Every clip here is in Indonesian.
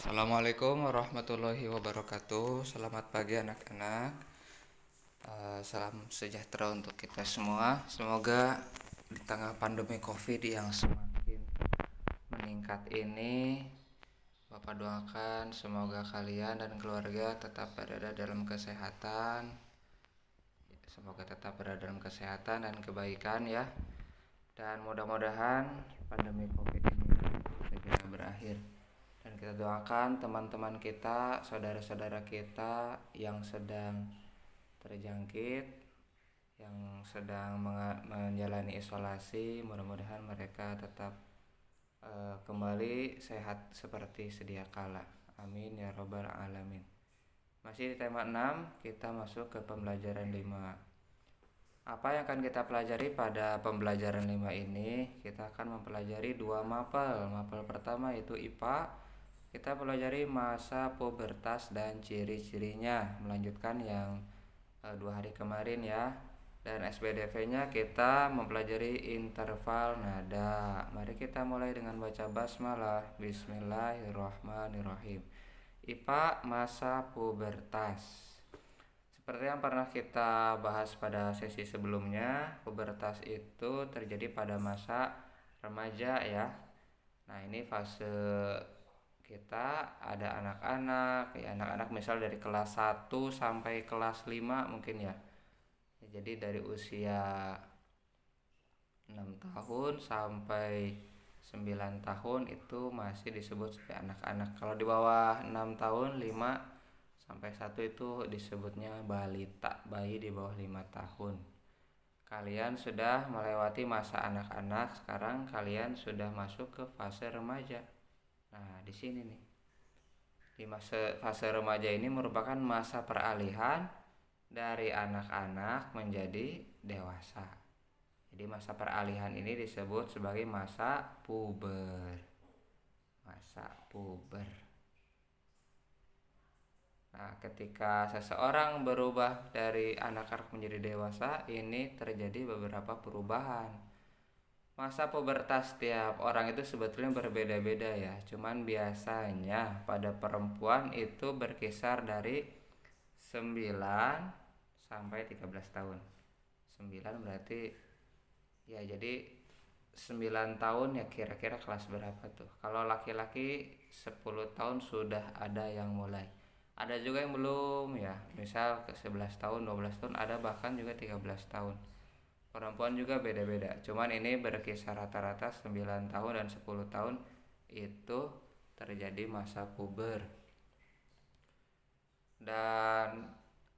Assalamualaikum warahmatullahi wabarakatuh. Selamat pagi anak-anak. Salam sejahtera untuk kita semua. Semoga di tengah pandemi COVID yang semakin meningkat ini, Bapak doakan semoga kalian dan keluarga tetap berada dalam kesehatan. Semoga tetap berada dalam kesehatan dan kebaikan ya. Dan mudah-mudahan pandemi COVID ini segera berakhir. Dan kita doakan teman-teman kita, saudara-saudara kita yang sedang terjangkit, yang sedang menjalani isolasi, mudah-mudahan mereka tetap kembali sehat seperti sedia kala. Amin ya robbal alamin. Masih di tema 6, kita masuk ke pembelajaran 5. Apa yang akan kita pelajari pada pembelajaran 5 ini? Kita akan mempelajari dua mapel. Mapel pertama yaitu IPA. Kita pelajari masa pubertas dan ciri-cirinya, melanjutkan yang 2 hari kemarin ya. Dan SPDV-nya kita mempelajari interval nada. Mari kita mulai dengan baca basmalah. Bismillahirrahmanirrahim. IPA masa pubertas. Seperti yang pernah kita bahas pada sesi sebelumnya, pubertas itu terjadi pada masa remaja ya. Nah, ini fase kita ada anak-anak, ya anak-anak misal dari kelas 1 sampai kelas 5 mungkin ya. Jadi dari usia 6 tahun sampai 9 tahun itu masih disebut sebagai anak-anak. Kalau di bawah 6 tahun 5 sampai 1 itu disebutnya balita, bayi di bawah 5 tahun. Kalian sudah melewati masa anak-anak, sekarang kalian sudah masuk ke fase remaja. Nah, di sini nih. Di fase remaja ini merupakan masa peralihan dari anak-anak menjadi dewasa. Jadi masa peralihan ini disebut sebagai masa puber. Masa puber. Nah, ketika seseorang berubah dari anak-anak menjadi dewasa, ini terjadi beberapa perubahan. Masa pubertas tiap orang itu sebetulnya berbeda-beda ya. Cuman biasanya pada perempuan itu berkisar dari 9 sampai 13 tahun. 9 berarti ya, jadi 9 tahun ya kira-kira kelas berapa tuh. Kalau laki-laki 10 tahun sudah ada yang mulai. Ada juga yang belum ya, misal ke 11 tahun, 12 tahun, ada bahkan juga 13 tahun. Perempuan juga beda-beda. Cuman ini berkisar rata-rata 9 tahun dan 10 tahun itu terjadi masa puber. Dan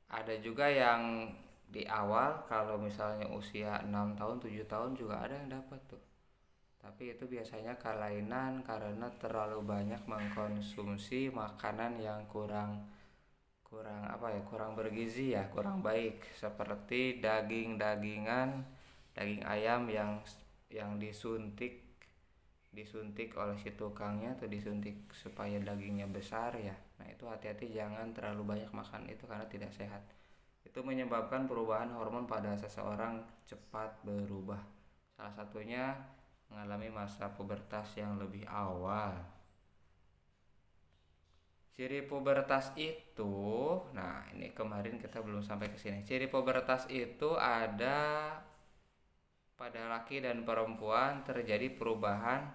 ada juga yang di awal, kalau misalnya usia 6 tahun, 7 tahun juga ada yang dapat tuh. Tapi itu biasanya kelainan karena terlalu banyak mengkonsumsi makanan yang kurang bergizi ya, kurang baik, seperti daging-dagingan, daging ayam yang disuntik oleh si tukangnya atau disuntik supaya dagingnya besar ya. Nah, itu hati-hati, jangan terlalu banyak makan itu karena tidak sehat. Itu menyebabkan perubahan hormon pada seseorang cepat berubah. Salah satunya mengalami masa pubertas yang lebih awal. Ciri pubertas itu, nah ini kemarin kita belum sampai ke sini. Ciri pubertas itu ada pada laki dan perempuan terjadi perubahan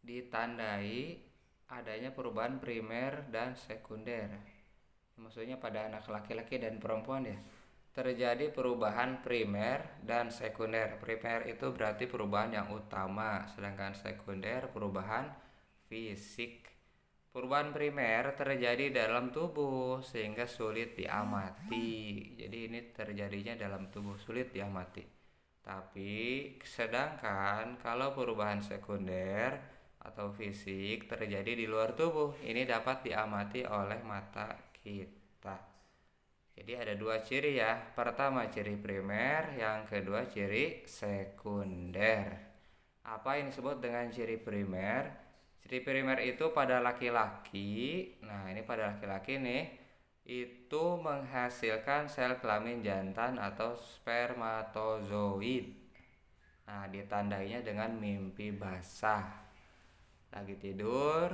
ditandai adanya perubahan primer dan sekunder. Maksudnya pada anak laki-laki dan perempuan ya, terjadi perubahan primer dan sekunder. Primer itu berarti perubahan yang utama, sedangkan sekunder perubahan fisik. Perubahan primer terjadi dalam tubuh sehingga sulit diamati. Jadi ini terjadinya dalam tubuh, sulit diamati. Tapi sedangkan kalau perubahan sekunder atau fisik terjadi di luar tubuh, ini dapat diamati oleh mata kita. Jadi ada 2 ciri ya. Pertama ciri primer, yang kedua ciri sekunder. Apa yang disebut dengan ciri primer? Ciri primer itu pada laki-laki. Nah, ini pada laki-laki nih, itu menghasilkan sel kelamin jantan atau spermatozoid. Nah, ditandainya dengan mimpi basah. Lagi tidur,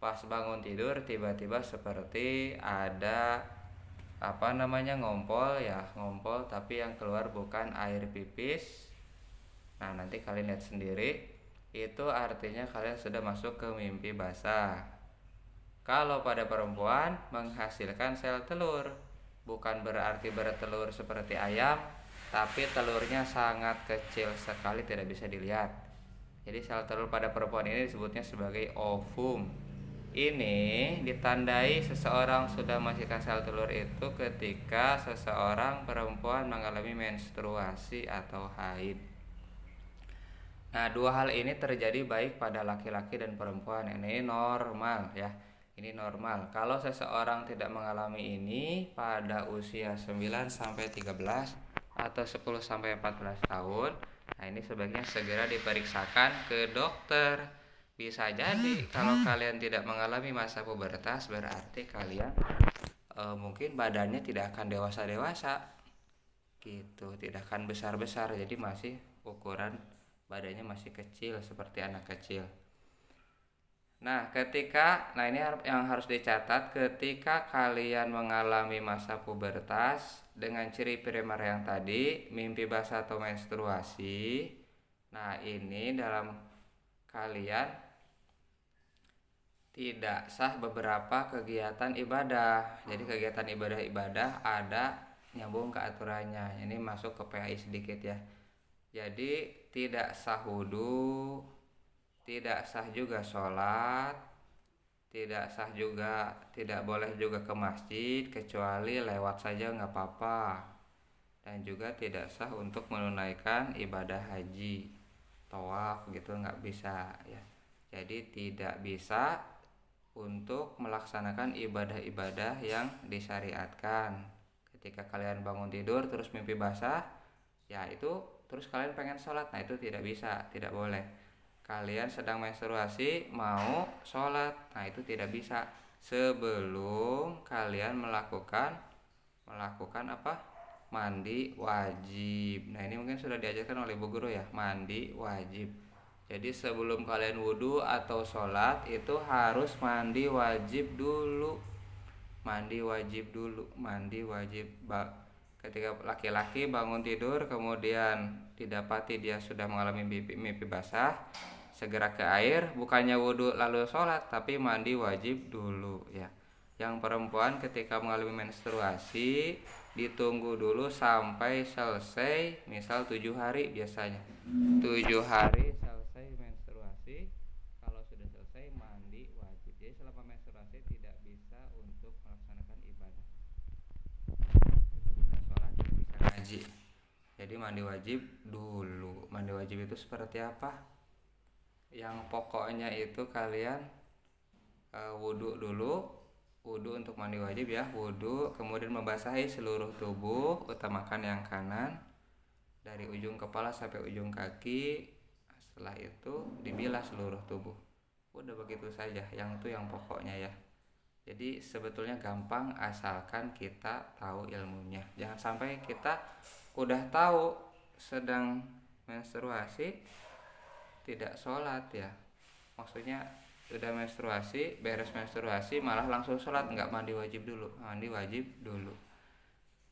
pas bangun tidur tiba-tiba seperti ada ngompol tapi yang keluar bukan air pipis. Nah, nanti kalian lihat sendiri, itu artinya kalian sudah masuk ke mimpi basah. Kalau pada perempuan menghasilkan sel telur, bukan berarti bertelur seperti ayam, tapi telurnya sangat kecil sekali, tidak bisa dilihat. Jadi sel telur pada perempuan ini disebutnya sebagai ovum. Ini ditandai seseorang sudah menghasilkan sel telur itu ketika seseorang perempuan mengalami menstruasi atau haid. Nah, dua hal ini terjadi baik pada laki-laki dan perempuan. Ini normal ya. Ini normal. Kalau seseorang tidak mengalami ini pada usia 9 sampai 13 atau 10 sampai 14 tahun, nah ini sebaiknya segera diperiksakan ke dokter. Bisa jadi kalau kalian tidak mengalami masa pubertas, berarti kalian mungkin badannya tidak akan dewasa-dewasa gitu, tidak akan besar-besar, jadi masih ukuran badannya masih kecil seperti anak kecil. Nah, ini yang harus dicatat, ketika kalian mengalami masa pubertas dengan ciri primer yang tadi, mimpi basah atau menstruasi. Nah, ini dalam kalian tidak sah beberapa kegiatan ibadah. Jadi kegiatan ibadah ada nyambung ke aturannya. Ini masuk ke PAI sedikit ya. Jadi tidak sah wudu, tidak sah juga sholat, tidak sah juga, tidak boleh juga ke masjid kecuali lewat saja nggak apa-apa. Dan juga tidak sah untuk menunaikan ibadah haji, tawaf gitu, nggak bisa ya. Jadi tidak bisa untuk melaksanakan ibadah-ibadah yang disyariatkan. Ketika kalian bangun tidur terus mimpi basah, ya itu terus kalian pengen sholat, nah itu tidak bisa, tidak boleh. Kalian sedang menstruasi mau sholat, nah itu tidak bisa sebelum kalian melakukan mandi wajib. Nah, ini mungkin sudah diajarkan oleh Bu Guru ya, mandi wajib. Jadi sebelum kalian wudhu atau sholat itu harus mandi wajib dulu. Ketika laki-laki bangun tidur kemudian didapati dia sudah mengalami mimpi basah, segera ke air, bukannya wudhu lalu sholat, tapi mandi wajib dulu ya. Yang perempuan ketika mengalami menstruasi ditunggu dulu sampai selesai, misal 7 hari biasanya. 7 hari selesai menstruasi, kalau sudah selesai mandi wajib. Jadi selama menstruasi tidak bisa untuk melaksanakan ibadah, tidak bisa sholat, tidak bisa ngaji. Jadi mandi wajib dulu. Mandi wajib itu seperti apa? Yang pokoknya itu kalian wudhu dulu. Wudhu untuk mandi wajib ya, wudhu, kemudian membasahi seluruh tubuh, utamakan yang kanan dari ujung kepala sampai ujung kaki. Setelah itu dibilas seluruh tubuh. Udah begitu saja, yang itu yang pokoknya ya. Jadi sebetulnya gampang asalkan kita tahu ilmunya. Jangan sampai kita udah tahu sedang menstruasi tidak sholat ya. Maksudnya udah menstruasi, beres menstruasi malah langsung sholat, nggak mandi wajib dulu. Mandi wajib dulu.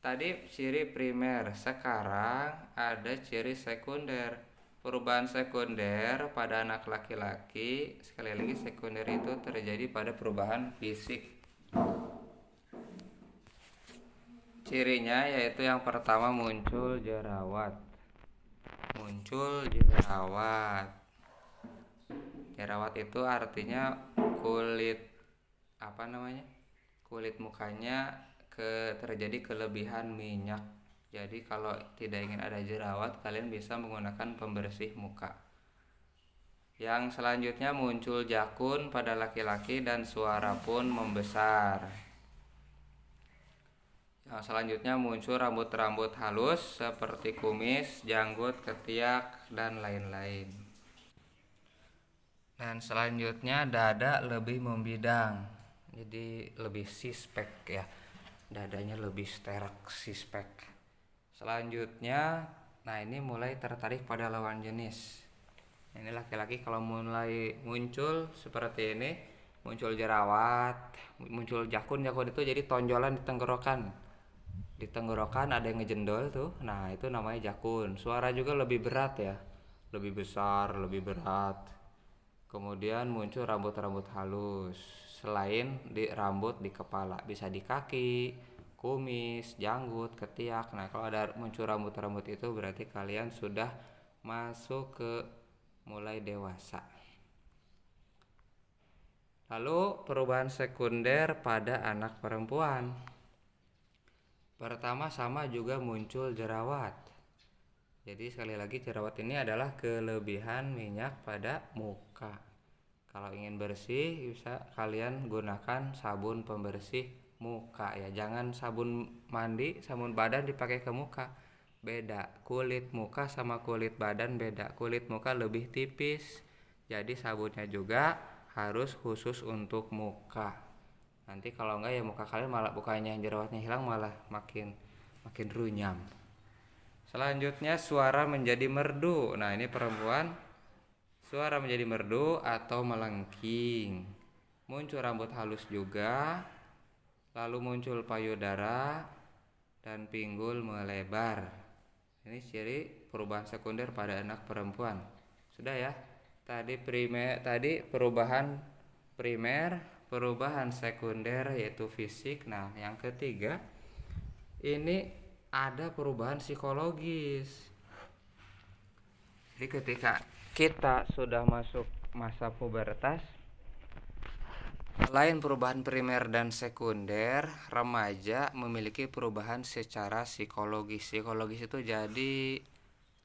Tadi ciri primer, sekarang ada ciri sekunder. Perubahan sekunder pada anak laki-laki, sekali lagi sekunder itu terjadi pada perubahan fisik. Cirinya yaitu yang pertama muncul jerawat. Jerawat itu artinya kulit mukanya terjadi kelebihan minyak. Jadi kalau tidak ingin ada jerawat, kalian bisa menggunakan pembersih muka. Yang selanjutnya muncul jakun pada laki-laki dan suara pun membesar. Yang selanjutnya muncul rambut-rambut halus seperti kumis, janggut, ketiak, dan lain-lain. Dan selanjutnya dada lebih membidang, jadi lebih sispek ya, dadanya lebih sterek, sispek. Selanjutnya, nah ini mulai tertarik pada lawan jenis. Ini laki-laki kalau mulai muncul seperti ini, muncul jerawat, muncul jakun. Jakun itu jadi tonjolan di tenggorokan. Di tenggorokan ada yang ngejendol tuh. Nah, itu namanya jakun. Suara juga lebih berat ya. Lebih besar, lebih berat. Kemudian muncul rambut-rambut halus. Selain di rambut di kepala, bisa di kaki, kumis, janggut, ketiak. Nah, kalau ada muncul rambut-rambut itu berarti kalian sudah masuk ke mulai dewasa. Lalu perubahan sekunder pada anak perempuan. Pertama sama juga muncul jerawat. Jadi sekali lagi jerawat ini adalah kelebihan minyak pada muka. Kalau ingin bersih bisa kalian gunakan sabun pembersih muka ya. Jangan sabun mandi, sabun badan dipakai ke muka. Beda, kulit muka sama kulit badan beda. Kulit muka lebih tipis. Jadi sabunnya juga harus khusus untuk muka. Nanti kalau enggak ya muka kalian malah bukannya jerawatnya hilang malah makin runyam. Selanjutnya suara menjadi merdu. Nah, ini perempuan suara menjadi merdu atau melengking. Muncul rambut halus juga. Lalu muncul payudara dan pinggul melebar. Ini ciri perubahan sekunder pada anak perempuan. Sudah ya? Tadi perubahan primer, perubahan sekunder yaitu fisik. Nah, yang ketiga ini ada perubahan psikologis. Jadi ketika kita sudah masuk masa pubertas, selain perubahan primer dan sekunder, remaja memiliki perubahan secara psikologis. Psikologis itu jadi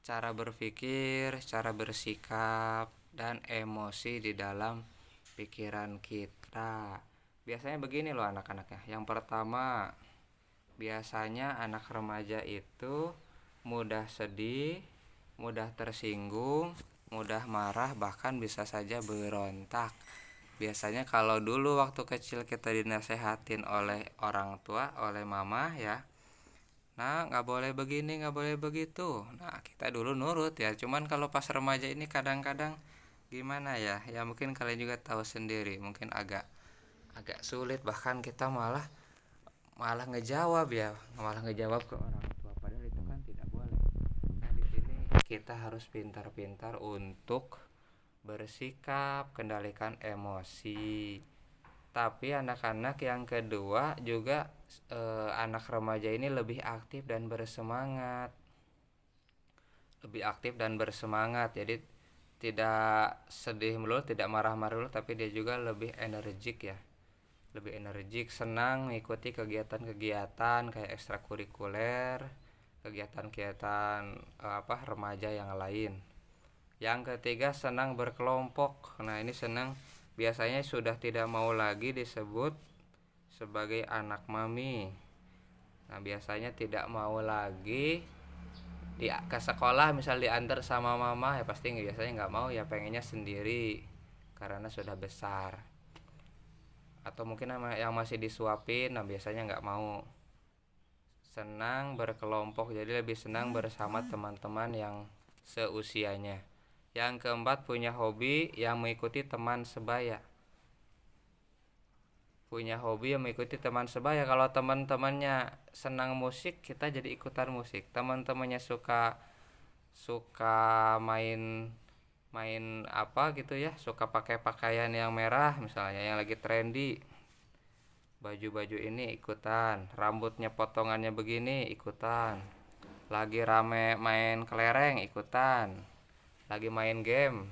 cara berpikir, cara bersikap, dan emosi di dalam pikiran kita. Biasanya begini loh anak-anaknya. Yang pertama, biasanya anak remaja itu mudah sedih, mudah tersinggung, mudah marah, bahkan bisa saja berontak. Biasanya kalau dulu waktu kecil kita dinasehatin oleh orang tua, oleh mama ya, nah gak boleh begini, gak boleh begitu. Nah kita dulu nurut ya. Cuman kalau pas remaja ini kadang-kadang gimana ya, ya mungkin kalian juga tahu sendiri, mungkin agak sulit. Bahkan kita malah ngejawab ke orang tua, padahal itu kan tidak boleh. Nah di sini kita harus pintar-pintar untuk bersikap, kendalikan emosi. Tapi anak-anak yang kedua juga anak remaja ini lebih aktif dan bersemangat. Jadi tidak sedih melulu, tidak marah-marah melulu, tapi dia juga lebih energik ya. Lebih energik, senang mengikuti kegiatan-kegiatan kayak ekstrakurikuler, kegiatan-kegiatan remaja yang lain. Yang ketiga senang berkelompok. Nah, ini senang biasanya sudah tidak mau lagi disebut sebagai anak mami. Nah, biasanya tidak mau lagi ke sekolah misal diantar sama mama, ya pasti biasanya nggak mau ya, pengennya sendiri karena sudah besar. Atau mungkin yang masih disuapin, nah biasanya nggak mau. Senang berkelompok, jadi lebih senang bersama teman-teman yang seusianya. Yang keempat punya hobi yang mengikuti teman sebaya. Kalau teman-temannya senang musik, kita jadi ikutan musik. Teman-temannya suka main apa gitu ya, suka pakai pakaian yang merah misalnya, yang lagi trendy, baju-baju ini ikutan, rambutnya potongannya begini ikutan, lagi rame main kelereng ikutan, lagi main game,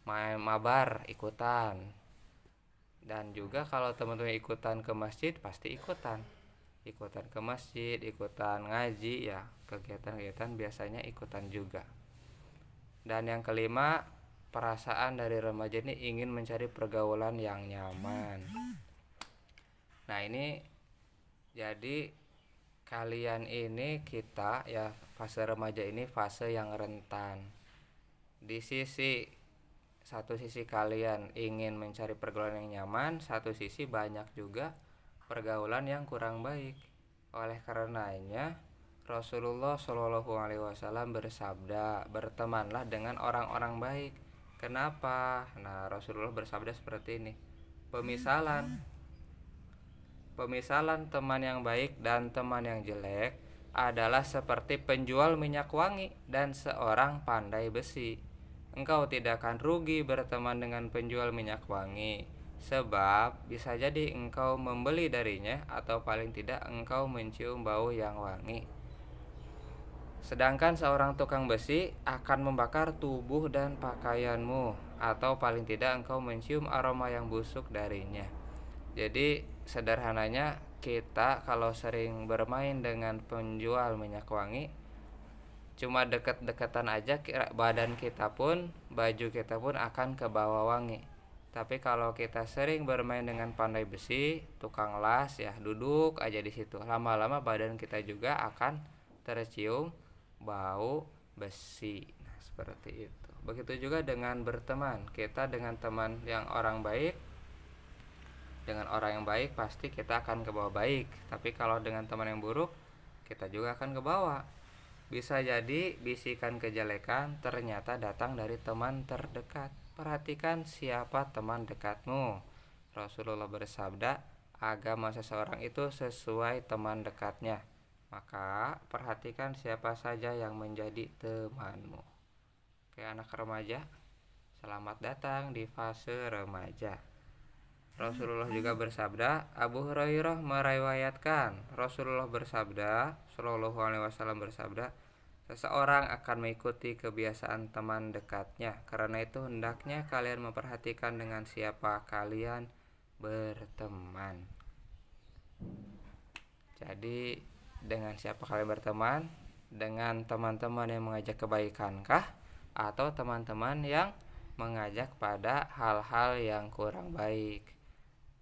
main mabar ikutan. Dan juga kalau teman-teman ikutan ke masjid pasti ikutan ke masjid, ikutan ngaji ya, kegiatan-kegiatan biasanya ikutan juga. Dan yang kelima, perasaan dari remaja ini ingin mencari pergaulan yang nyaman. Nah ini jadi kalian ini, kita ya, fase remaja ini fase yang rentan. Di satu sisi kalian ingin mencari pergaulan yang nyaman, satu sisi banyak juga pergaulan yang kurang baik. Oleh karenanya Rasulullah Shallallahu Alaihi Wasallam bersabda, bertemanlah dengan orang-orang baik. Kenapa? Nah, Rasulullah bersabda seperti ini, Pemisalan Pemisalan teman yang baik dan teman yang jelek adalah seperti penjual minyak wangi dan seorang pandai besi. Engkau tidak akan rugi berteman dengan penjual minyak wangi, sebab bisa jadi engkau membeli darinya atau paling tidak engkau mencium bau yang wangi. Sedangkan seorang tukang besi akan membakar tubuh dan pakaianmu, atau paling tidak engkau mencium aroma yang busuk darinya. Jadi sederhananya kita kalau sering bermain dengan penjual minyak wangi, cuma deket-deketan aja badan kita pun, baju kita pun akan kebawa wangi. Tapi kalau kita sering bermain dengan pandai besi, tukang las ya, duduk aja di situ, lama-lama badan kita juga akan tercium bau besi. Nah, seperti itu. Begitu juga dengan berteman. Kita dengan teman yang orang baik, dengan orang yang baik pasti kita akan kebawa baik. Tapi kalau dengan teman yang buruk, kita juga akan kebawa. Bisa jadi bisikan kejelekan ternyata datang dari teman terdekat. Perhatikan siapa teman dekatmu. Rasulullah bersabda, agama seseorang itu sesuai teman dekatnya. Maka perhatikan siapa saja yang menjadi temanmu. Oke, anak remaja, selamat datang di fase remaja. Rasulullah juga bersabda, Abu Hurairah meriwayatkan, Rasulullah bersabda, Shallallahu alaihi wasallam bersabda, seseorang akan mengikuti kebiasaan teman dekatnya. Karena itu hendaknya kalian memperhatikan dengan siapa kalian berteman. Jadi dengan siapa kalian berteman? Dengan teman-teman yang mengajak kebaikan-kah? Atau teman-teman yang mengajak pada hal-hal yang kurang baik?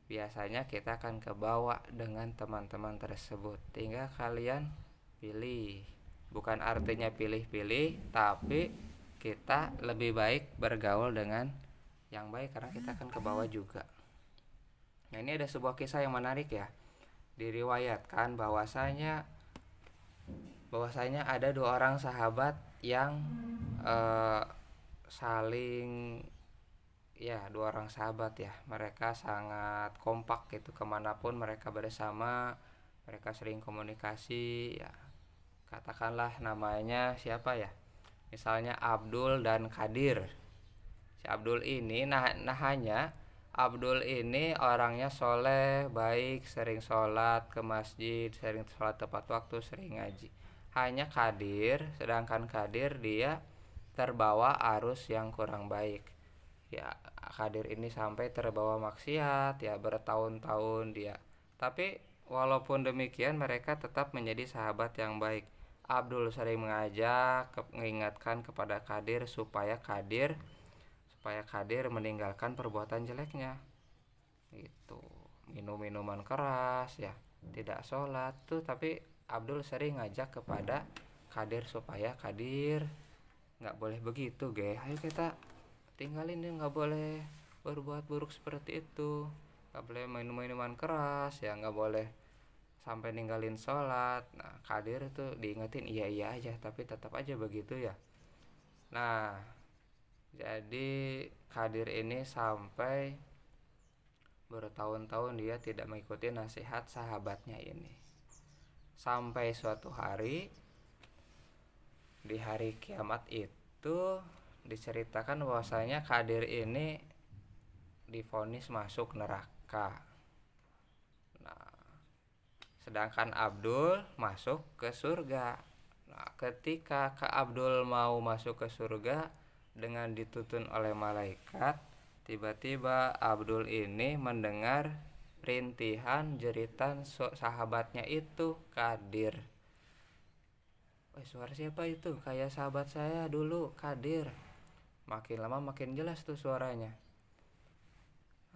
Biasanya kita akan kebawa dengan teman-teman tersebut. Tinggal kalian pilih. Bukan artinya pilih-pilih, tapi kita lebih baik bergaul dengan yang baik karena kita akan kebawa juga. Nah, ini ada sebuah kisah yang menarik ya. Diriwayatkan bahwasanya ada dua orang sahabat yang saling, ya, dua orang sahabat ya, mereka sangat kompak gitu, kemanapun mereka bersama, mereka sering komunikasi ya. Katakanlah namanya siapa ya, misalnya Abdul dan Kadir. Si Abdul ini hanya Abdul ini orangnya soleh, baik, sering sholat ke masjid, sering sholat tepat waktu, sering ngaji. Hanya sedangkan Kadir dia terbawa arus yang kurang baik. Ya, Kadir ini sampai terbawa maksiat ya, bertahun-tahun dia. Tapi walaupun demikian mereka tetap menjadi sahabat yang baik. Abdul sering mengingatkan kepada Kadir supaya Kadir meninggalkan perbuatan jeleknya. Gitu. Minum minuman keras ya, tidak sholat tuh, tapi Abdul sering ngajak kepada Kadir supaya Kadir nggak boleh begitu, ayo kita tinggalin dia, nggak boleh berbuat buruk seperti itu, nggak boleh minum minuman keras ya, nggak boleh sampai ninggalin sholat. Nah, Kadir itu diingetin iya aja, tapi tetap aja begitu ya. Nah, jadi Kadir ini sampai bertahun-tahun dia tidak mengikuti nasihat sahabatnya ini. Sampai suatu hari, di hari kiamat itu diceritakan bahwasanya Kadir ini divonis masuk neraka. Nah, sedangkan Abdul masuk ke surga. Nah, ketika Abdul mau masuk ke surga dengan dituntun oleh malaikat, tiba-tiba Abdul ini mendengar rintihan jeritan sahabatnya itu, Kadir. Suara siapa itu? Kayak sahabat saya dulu, Kadir. Makin lama makin jelas tuh suaranya.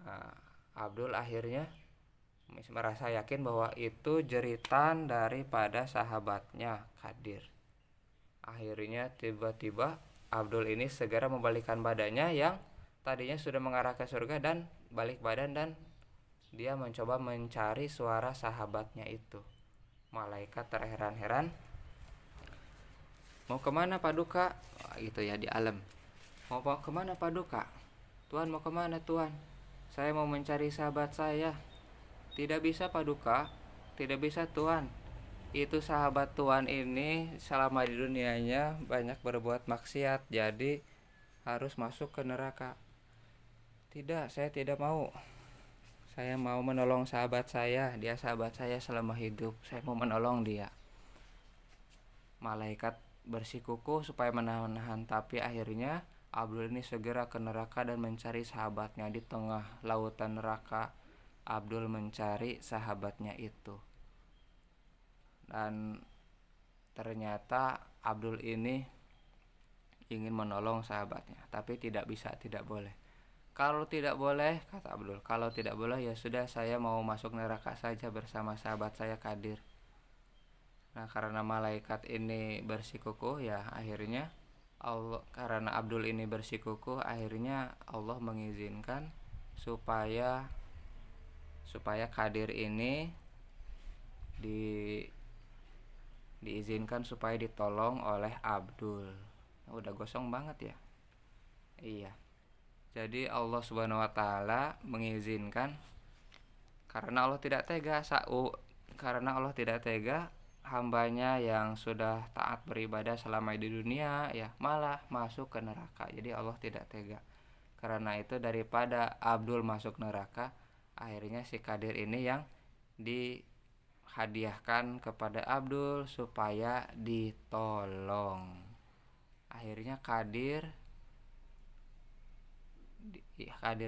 Nah, Abdul akhirnya merasa yakin bahwa itu jeritan daripada sahabatnya, Kadir. Akhirnya tiba-tiba Abdul ini segera membalikkan badannya yang tadinya sudah mengarah ke surga, dan balik badan, dan dia mencoba mencari suara sahabatnya itu. Malaikat terheran-heran, mau kemana Paduka? Gitu ya, di alam. Mau kemana Paduka? Tuan mau kemana Tuan? Saya mau mencari sahabat saya. Tidak bisa Paduka, tidak bisa Tuan. Itu sahabat Tuan ini selama di dunianya banyak berbuat maksiat, jadi harus masuk ke neraka. Tidak, saya tidak mau. Saya mau menolong sahabat saya. Dia sahabat saya selama hidup. Saya mau menolong dia. Malaikat bersikukuh supaya menahan, tapi akhirnya Abdul ini segera ke neraka dan mencari sahabatnya. Di tengah lautan neraka, Abdul mencari sahabatnya itu. Dan ternyata Abdul ini ingin menolong sahabatnya, tapi tidak bisa, tidak boleh. Kalau tidak boleh, kata Abdul, kalau tidak boleh ya sudah, saya mau masuk neraka saja bersama sahabat saya Kadir. Nah, karena malaikat ini bersikukuh ya akhirnya Allah, karena Abdul ini bersikukuh, akhirnya Allah mengizinkan supaya Kadir ini diizinkan supaya ditolong oleh Abdul. Udah gosong banget ya. Iya. Jadi Allah Subhanahu wa taala mengizinkan karena Allah tidak tega hambanya yang sudah taat beribadah selama di dunia ya malah masuk ke neraka. Jadi Allah tidak tega. Karena itu daripada Abdul masuk neraka, akhirnya si Kadir ini yang dihadiahkan kepada Abdul supaya ditolong. Akhirnya Kadir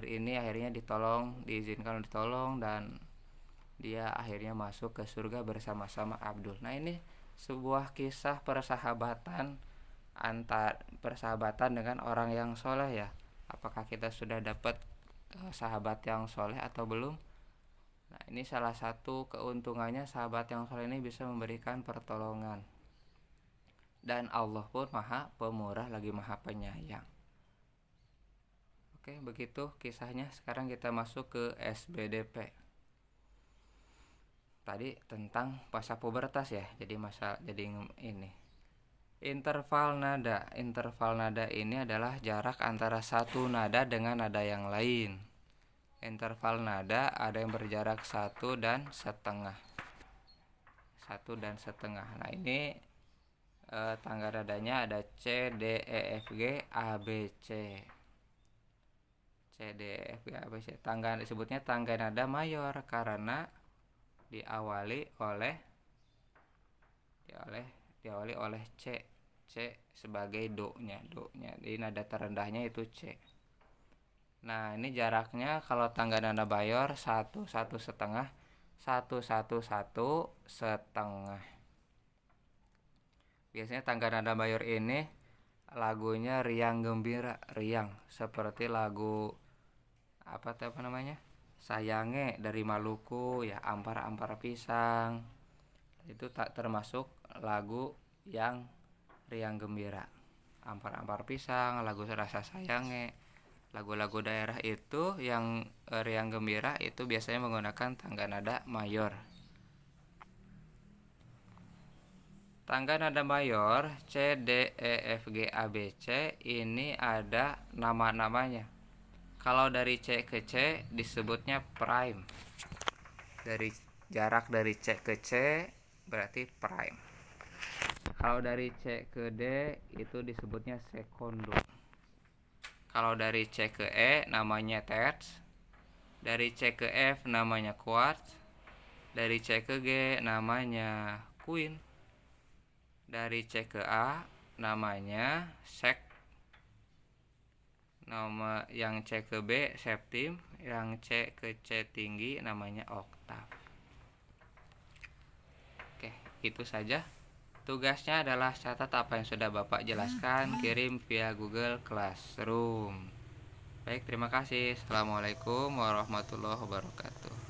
ini akhirnya diizinkan ditolong, dan dia akhirnya masuk ke surga bersama-sama Abdul. Nah, ini sebuah kisah persahabatan dengan orang yang soleh ya. Apakah kita sudah dapat sahabat yang soleh atau belum? Nah, ini salah satu keuntungannya sahabat yang soleh ini bisa memberikan pertolongan. Dan Allah pun maha pemurah lagi maha penyayang. Oke, begitu kisahnya. Sekarang kita masuk ke SBDP. Tadi tentang masa pubertas ya. Jadi ini. Interval nada ini adalah jarak antara satu nada dengan nada yang lain. Interval nada ada yang berjarak 1,5 Nah, ini tangga nadanya ada C, D, E, F, G, A, B, C. C, D, E, F, G, A, B, C. Tangga disebutnya tangga nada mayor karena diawali oleh C sebagai do-nya. Jadi nada terendahnya itu C. Nah, ini jaraknya kalau tangga nada mayor 1,1 setengah. Biasanya tangga nada mayor ini lagunya riang gembira, riang seperti lagu apa namanya? Sayange dari Maluku ya, ampar pisang. Itu tak termasuk lagu yang riang gembira. Ampar pisang, lagu rasa sayange. Lagu-lagu daerah itu yang riang gembira itu biasanya menggunakan tangga nada mayor. Tangga nada mayor C, D, E, F, G, A, B, C ini ada nama-namanya. Kalau dari C ke C disebutnya prime. Jarak dari C ke C berarti prime. Kalau dari C ke D itu disebutnya secondo. Kalau dari C ke E namanya terz. Dari C ke F namanya quarts. Dari C ke G namanya quint. Dari C ke A namanya sek. Nama yang C ke B septim, yang C ke C tinggi namanya oktav. Oke, itu saja. Tugasnya adalah catat apa yang sudah Bapak jelaskan, kirim via Google Classroom. Baik, terima kasih. Assalamualaikum warahmatullahi wabarakatuh.